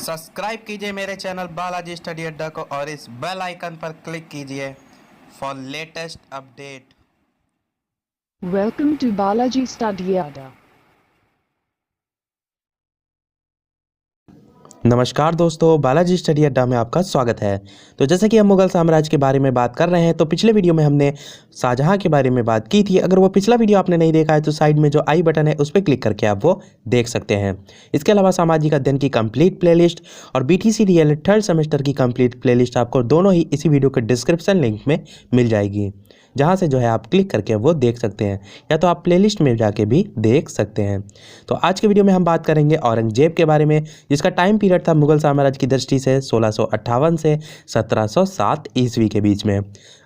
Subscribe कीजिए मेरे channel Balaji study अड्डा को और इस बेल आइकन पर क्लिक कीजिए for latest update. Welcome to Balaji Study Adda. नमस्कार दोस्तों, बालाजी स्टडी अड्डा में आपका स्वागत है। तो जैसे कि हम मुगल साम्राज्य के बारे में बात कर रहे हैं, तो पिछले वीडियो में हमने शाहजहां के बारे में बात की थी। अगर वो पिछला वीडियो आपने नहीं देखा है तो साइड में जो आई बटन है उस पर क्लिक करके आप वो देख सकते हैं। इसके अलावा सामाजिक अध्ययन की कंप्लीट प्लेलिस्ट और BTC DL थर्ड सेमेस्टर की कंप्लीट प्लेलिस्ट आपको दोनों ही इसी वीडियो के डिस्क्रिप्शन लिंक में मिल जाएगी, जहाँ से जो है आप क्लिक करके वो देख सकते हैं, या तो आप प्लेलिस्ट में जाके भी देख सकते हैं। तो आज के वीडियो में हम बात करेंगे औरंगजेब के बारे में, जिसका टाइम पीरियड था मुगल साम्राज्य की दृष्टि से 1658 से 1707 ईस्वी के बीच में।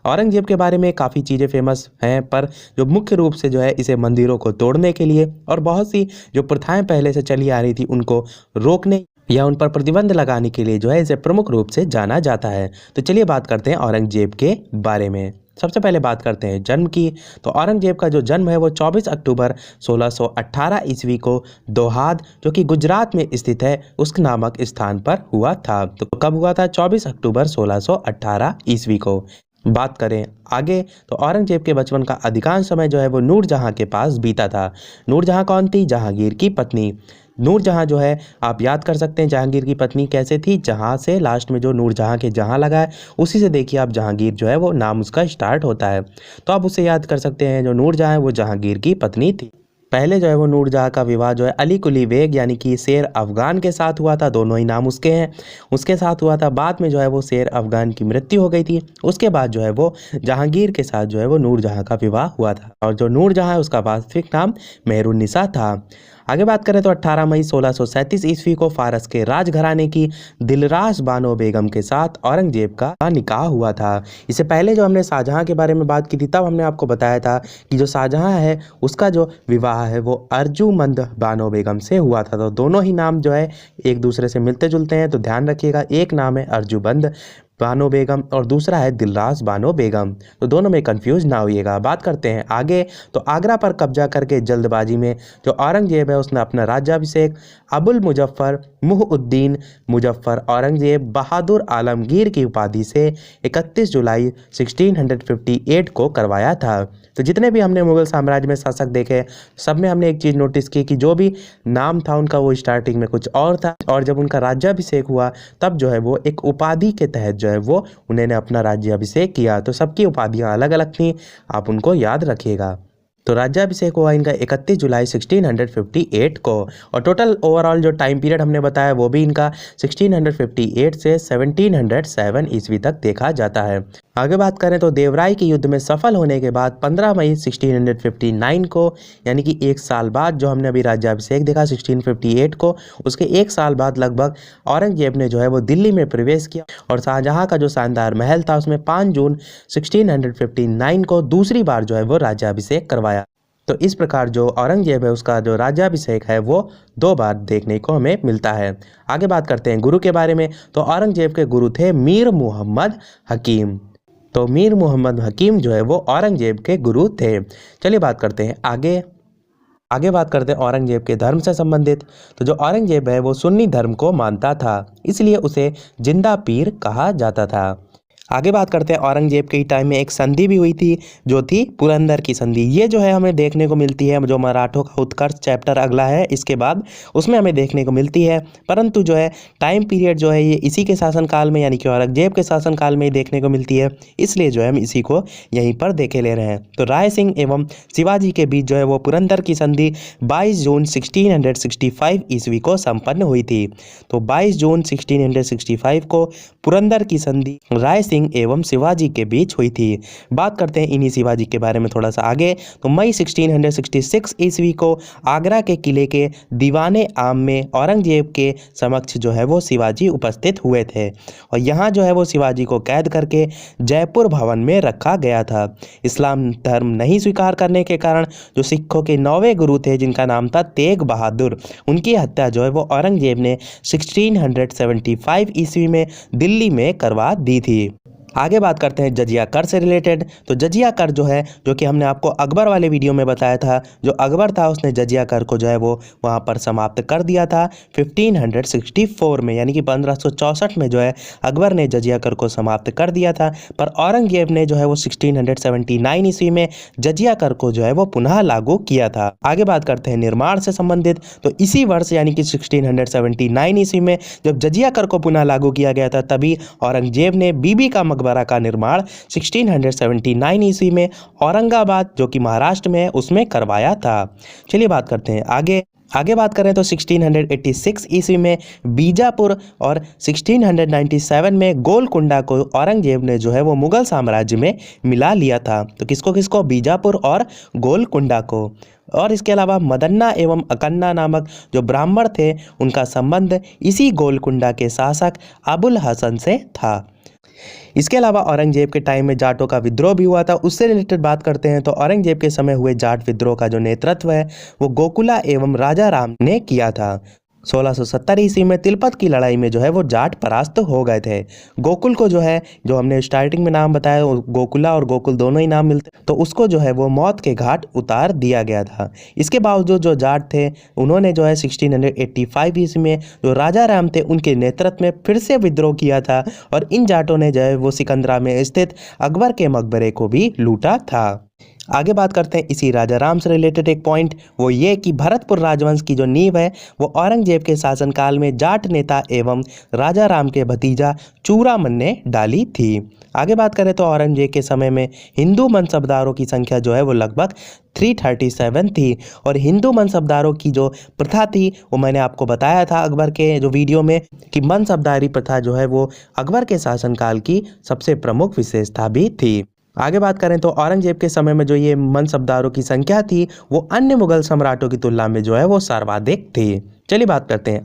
औरंगजेब के बारे में काफ़ी चीज़ें फेमस हैं, पर जो मुख्य रूप से जो है इसे मंदिरों को तोड़ने के लिए और बहुत सी जो प्रथाएं पहले से चली आ रही थी उनको रोकने या उन पर प्रतिबंध लगाने के लिए जो है इसे प्रमुख रूप से जाना जाता है। तो चलिए बात करते हैं औरंगजेब के बारे में। सबसे पहले बात करते हैं जन्म की। तो औरंगजेब का जो जन्म है वो 24 अक्टूबर 1618 ईस्वी को दोहाद, जो कि गुजरात में स्थित है, उस नामक स्थान पर हुआ था। तो कब हुआ था? 24 अक्टूबर 1618 ईस्वी को। बात करें आगे तो औरंगजेब के बचपन का अधिकांश समय जो है वो नूरजहां के पास बीता था। नूरजहां कौन थी? जहांगीर की पत्नी। नूरजहां जो है आप याद कर सकते हैं जहांगीर की पत्नी कैसे थी। जहां से लास्ट में जो नूरजहां के जहां लगा है उसी से देखिए आप जहांगीर जो है वो नाम उसका स्टार्ट होता है, तो आप उसे याद कर सकते हैं। जो नूरजहां है वो जहांगीर की पत्नी थी। पहले जो है वो नूरजहां का विवाह जो है अली कुली बेग यानी कि शेर अफगान के साथ हुआ था। दोनों ही नाम उसके हैं, उसके साथ हुआ था। बाद में जो है वो शेर अफगान की मृत्यु हो गई थी। उसके बाद जो है वो जहांगीर के साथ जो है वो नूरजहां का विवाह हुआ था, और जो नूरजहां है उसका वास्तविक नाम मेहरुन्निसा था। आगे बात करें तो 18 मई 1637 ईस्वी को फारस के राजघराने की दिलरास बानो बेगम के साथ औरंगजेब का निकाह हुआ था। इससे पहले जो हमने शाहजहां के बारे में बात की थी तब हमने आपको बताया था कि जो शाहजहां है उसका जो विवाह है वो अर्जुमंद बानो बेगम से हुआ था। तो दोनों ही नाम जो है एक दूसरे से मिलते जुलते हैं, तो ध्यान रखिएगा। एक नाम है अर्जुमंद बानो बेगम और दूसरा है दिलरास बानो बेगम, तो दोनों में कंफ्यूज ना होइएगा। बात करते हैं आगे तो आगरा पर कब्जा करके जल्दबाजी में जो औरंगजेब है उसने अपना राज्याभिषेक अबुल मुजफ्फर मुहउद्दीन मुजफ्फर औरंगजेब बहादुर आलमगीर की उपाधि से 31 जुलाई 1658 को करवाया था। तो जितने भी हमने मुगल साम्राज्य में शासक देखे सब में हमने एक चीज़ नोटिस की कि जो भी नाम था उनका वो स्टार्टिंग में कुछ और था, और जब उनका राज्याभिषेक हुआ तब जो है वो एक उपाधि के तहत जो है वो उन्होंने अपना राज्याभिषेक किया। तो सबकी उपाधियां अलग अलग थी, आप उनको याद रखिएगा। तो राज्याभिषेक हुआ इनका 31 जुलाई 1658 को, और टोटल ओवरऑल जो टाइम पीरियड हमने बताया वो भी इनका 1658 से 1707 ईस्वी तक देखा जाता है। आगे बात करें तो देवराय के युद्ध में सफल होने के बाद 15 मई 1659 को, यानी कि एक साल बाद जो हमने अभी राज्याभिषेक देखा 1658 को, उसके एक साल बाद लगभग औरंगजेब ने जो है वो दिल्ली में प्रवेश किया, और शाहजहां का जो शानदार महल था उसमें 5 जून 1659 को दूसरी बार जो है वो राज्याभिषेक करवाया। तो इस प्रकार जो औरंगजेब है उसका जो राज्याभिषेक है वो 2 बार देखने को हमें मिलता है। आगे बात करते हैं गुरु के बारे में। तो औरंगजेब के गुरु थे मीर मुहम्मद हकीम। तो मीर मुहम्मद हकीम जो है वो औरंगजेब के गुरु थे। चलिए बात करते हैं आगे बात करते हैं औरंगजेब के धर्म से संबंधित। तो जो औरंगजेब है वो सुन्नी धर्म को मानता था, इसलिए उसे जिंदा पीर कहा जाता था। आगे बात करते हैं औरंगजेब के टाइम में एक संधि भी हुई थी जो थी पुरंदर की संधि। ये जो है हमें देखने को मिलती है, जो मराठों का उत्कर्ष चैप्टर अगला है इसके बाद उसमें हमें देखने को मिलती है, परंतु जो है टाइम पीरियड जो है ये इसी के शासनकाल में यानी कि औरंगजेब के शासनकाल में ही देखने को मिलती है, इसलिए जो है हम इसी को यहीं पर देखे ले रहे हैं। तो राय सिंह एवं शिवाजी के बीच जो है वो पुरंदर की संधि 22 जून 1665 ईस्वी को संपन्न हुई थी। तो 22 जून 1665 को पुरंदर की संधि राय सिंह एवं शिवाजी के बीच हुई थी। बात करते हैं इन्हीं शिवाजी के बारे में थोड़ा सा आगे। तो मई 1666 ईस्वी को आगरा के किले के दीवाने आम में औरंगजेब के समक्ष जो है वो शिवाजी उपस्थित हुए थे, और यहाँ जो है वो शिवाजी को कैद करके जयपुर भवन में रखा गया था। इस्लाम धर्म नहीं स्वीकार करने के कारण जो सिखों के 9वें गुरु थे जिनका नाम था तेग बहादुर, उनकी हत्या जो है वो औरंगजेब ने 1675 ईस्वी में दिल्ली में करवा दी थी। आगे बात करते हैं जजिया कर से रिलेटेड। तो जजिया कर जो है, जो कि हमने आपको अकबर वाले वीडियो में बताया था, जो अकबर था उसने जजिया कर को जो है वो वहाँ पर समाप्त कर दिया था 1564 में, यानी कि 1564 में जो है अकबर ने जजिया कर को समाप्त कर दिया था। पर औरंगजेब ने जो है वो 1679 ईस्वी में जजिया कर को जो है वो पुनः लागू किया था। आगे बात करते हैं निर्माण से संबंधित। तो इसी वर्ष यानी कि 1679 ईस्वी में जब जजिया कर को पुनः लागू किया गया था, तभी औरंगजेब ने बीबी का मकबरा का निर्माण 1679 ईस्वी में औरंगाबाद, जो कि महाराष्ट्र में है, उसमें करवाया था। चलिए बात करते हैं आगे बात करें तो 1686 ईस्वी में बीजापुर और 1697 में गोलकुंडा को औरंगजेब ने जो है वो मुगल साम्राज्य में मिला लिया था। तो किसको बीजापुर और गोलकुंडा को। और इसके अलावा मदन्ना एवं अकन्ना नामक जो ब्राह्मण थे, उनका संबंध इसी गोलकुंडा के शासक अबुल हसन से था। इसके अलावा औरंगजेब के टाइम में जाटों का विद्रोह भी हुआ था, उससे रिलेटेड बात करते हैं। तो औरंगजेब के समय हुए जाट विद्रोह का जो नेतृत्व है वो गोकुला एवं राजा राम ने किया था। 1670 ईस्वी में तिलपत की लड़ाई में जो है वो जाट परास्त हो गए थे। गोकुल को जो है, जो हमने स्टार्टिंग में नाम बताया, गोकुला और गोकुल दोनों ही नाम मिलते, तो उसको जो है वो मौत के घाट उतार दिया गया था। इसके बावजूद जो जाट थे उन्होंने जो है 1685 ईस्वी में जो राजा राम थे उनके नेतृत्व में फिर से विद्रोह किया था, और इन जाटों ने जो है वो सिकंदरा में स्थित अकबर के मकबरे को भी लूटा था। आगे बात करते हैं इसी राजा राम से रिलेटेड एक पॉइंट, वो ये कि भरतपुर राजवंश की जो नींव है वो औरंगजेब के शासनकाल में जाट नेता एवं राजा राम के भतीजा चूड़ामन ने डाली थी। आगे बात करें तो औरंगजेब के समय में हिंदू मनसबदारों की संख्या जो है वो लगभग 337 थी, और हिंदू मनसबदारों की जो प्रथा थी वो मैंने आपको बताया था अकबर के जो वीडियो में, कि मनसबदारी प्रथा जो है वो अकबर के शासनकाल की सबसे प्रमुख विशेषता भी थी। आगे बात करें तो औरंगजेब के समय में जो ये मनसबदारों की संख्या थी वो अन्य मुगल सम्राटों की तुलना में जो है वो सर्वाधिक थी। चलिए बात करते हैं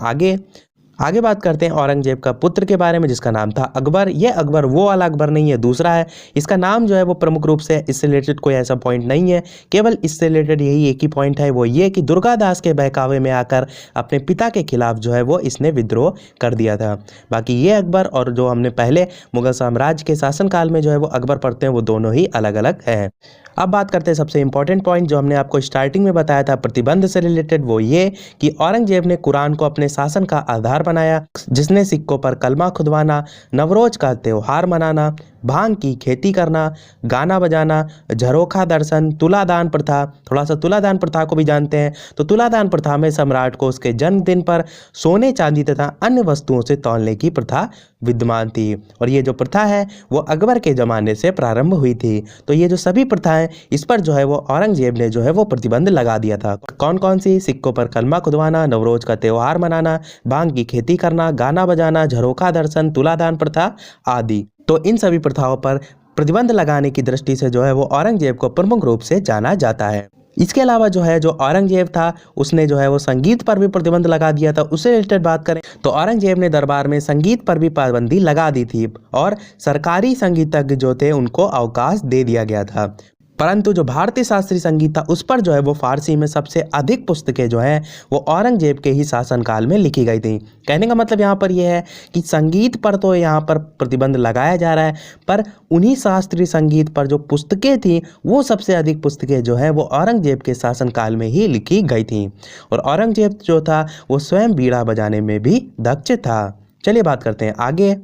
आगे बात करते हैं औरंगजेब का पुत्र के बारे में, जिसका नाम था अकबर। ये अकबर वो वाला अकबर नहीं है, दूसरा है। इसका नाम जो है वो प्रमुख रूप से इससे रिलेटेड कोई ऐसा पॉइंट नहीं है, केवल इससे रिलेटेड यही एक ही पॉइंट है, वो ये कि दुर्गादास के बहकावे में आकर अपने पिता के खिलाफ जो है वो इसने विद्रोह कर दिया था। बाकी ये अकबर और जो हमने पहले मुगल साम्राज्य के शासनकाल में जो है वो अकबर पढ़ते हैं, वो दोनों ही अलग अलग हैं। अब बात करते हैं सबसे इंपॉर्टेंट पॉइंट जो हमने आपको स्टार्टिंग में बताया था प्रतिबंध से रिलेटेड, वो ये कि औरंगजेब ने कुरान को अपने शासन का आधार बनाया, जिसने सिक्कों पर कलमा खुदवाना, नवरोज का त्योहार मनाना, भांग की खेती करना, गाना बजाना, झरोखा दर्शन, तुलादान प्रथा, थोड़ा सा तुलादान प्रथा को भी जानते हैं। तो तुलादान प्रथा में सम्राट को उसके जन्मदिन पर सोने चांदी तथा अन्य वस्तुओं से तौलने की प्रथा विद्यमान थी, और ये जो प्रथा है वो अकबर के ज़माने से प्रारंभ हुई थी। तो ये जो सभी प्रथाएं, इस पर जो है वो औरंगजेब ने जो है वो प्रतिबंध लगा दिया था। कौन कौन सी? सिक्कों पर कलमा खुदवाना, नवरोज का त्योहार मनाना, भांग की खेती करना, गाना बजाना, झरोखा दर्शन, तुलादान प्रथा आदि। तो इन सभी प्रथाओं पर प्रतिबंध लगाने की दृष्टि से जो है वो औरंगजेब को प्रमुख रूप से जाना जाता है। इसके अलावा जो है जो औरंगजेब था उसने जो है वो संगीत पर भी प्रतिबंध लगा दिया था। उससे रिलेटेड बात करें तो औरंगजेब ने दरबार में संगीत पर भी पाबंदी लगा दी थी, और सरकारी संगीतज्ञ जो थे उनको अवकाश दे दिया गया था। परंतु जो भारतीय शास्त्रीय संगीत था उस पर जो है वो फारसी में सबसे अधिक पुस्तकें जो हैं वो औरंगजेब के ही शासनकाल में लिखी गई थी। कहने का मतलब यहाँ पर यह है कि संगीत पर तो यहाँ पर प्रतिबंध लगाया जा रहा है, पर उन्हीं शास्त्रीय संगीत पर जो पुस्तकें थी वो सबसे अधिक पुस्तकें जो है वो औरंगजेब के शासनकाल में ही लिखी गई थी। और औरंगजेब जो था वो स्वयं बीड़ा बजाने में भी दक्ष था। चलिए बात करते हैं आगे।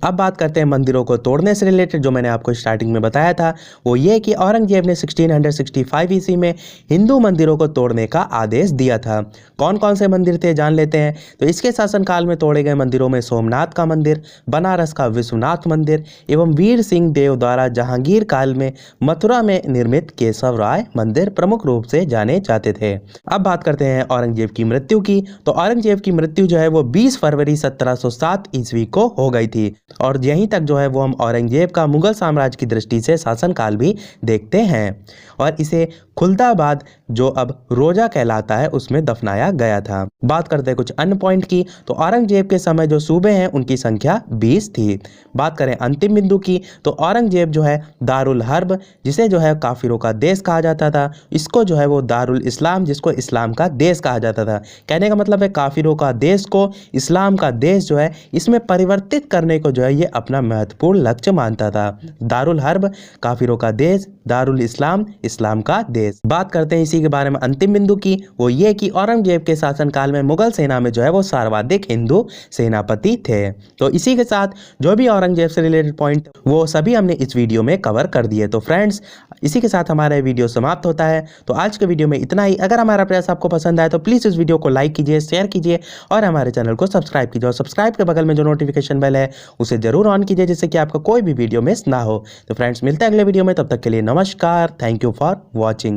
अब बात करते हैं मंदिरों को तोड़ने से रिलेटेड। जो मैंने आपको स्टार्टिंग में बताया था वो ये कि औरंगजेब ने 1665 ईस्वी में हिंदू मंदिरों को तोड़ने का आदेश दिया था। कौन कौन से मंदिर थे जान लेते हैं। तो इसके शासनकाल में तोड़े गए मंदिरों में सोमनाथ का मंदिर, बनारस का विश्वनाथ मंदिर एवं वीर सिंह देव द्वारा जहांगीर काल में मथुरा में निर्मित केशव राय मंदिर प्रमुख रूप से जाने जाते थे। अब बात करते हैं औरंगजेब की मृत्यु की। तो औरंगजेब की मृत्यु जो है वो 20 फरवरी 1707 ईस्वी को हो गई थी, और यहीं तक जो है वो हम औरंगजेब का मुगल साम्राज्य की दृष्टि से शासनकाल भी देखते हैं, और इसे खुलदाबाद जो अब रोजा कहलाता है उसमें दफनाया गया था। बात करते हैं कुछ अन्य पॉइंट की, तो औरंगजेब के समय जो सूबे हैं उनकी संख्या 20 थी। बात करें अंतिम बिंदु की, तो औरंगजेब जो है दारुल हर्ब, जिसे जो है काफिरों का देश कहा जाता था, इसको जो है वो दारुल इस्लाम, जिसको इस्लाम का देश कहा जाता था। कहने का मतलब है काफिरों का देश को इस्लाम का देश जो है इसमें परिवर्तित करने को जो है ये अपना महत्वपूर्ण लक्ष्य मानता था। दारुल हर्ब काफिरों का देश, दारुल इस्लाम इस्लाम का देश। बात करते हैं इसी के बारे में अंतिम बिंदु की, वो ये कि औरंगजेब के शासनकाल में मुगल सेना में जो है वो सर्वाधिक हिंदू सेनापति थे। तो इसी के साथ जो भी औरंगजेब से रिलेटेड पॉइंट वो सभी हमने इस वीडियो में कवर कर दिए। तो फ्रेंड्स, इसी के साथ हमारा वीडियो समाप्त होता है। तो आज के वीडियो में इतना ही। अगर हमारा प्रयास आपको पसंद आए तो प्लीज़ इस वीडियो को लाइक कीजिए, शेयर कीजिए और हमारे चैनल को सब्सक्राइब कीजिए। और सब्सक्राइब के बगल में जो नोटिफिकेशन बेल है उसे जरूर ऑन कीजिए, जिससे कि आपका कोई भी वीडियो मिस ना हो। तो फ्रेंड्स, मिलते हैं अगले वीडियो में, तब तक के लिए नमस्कार। Thank you for watching.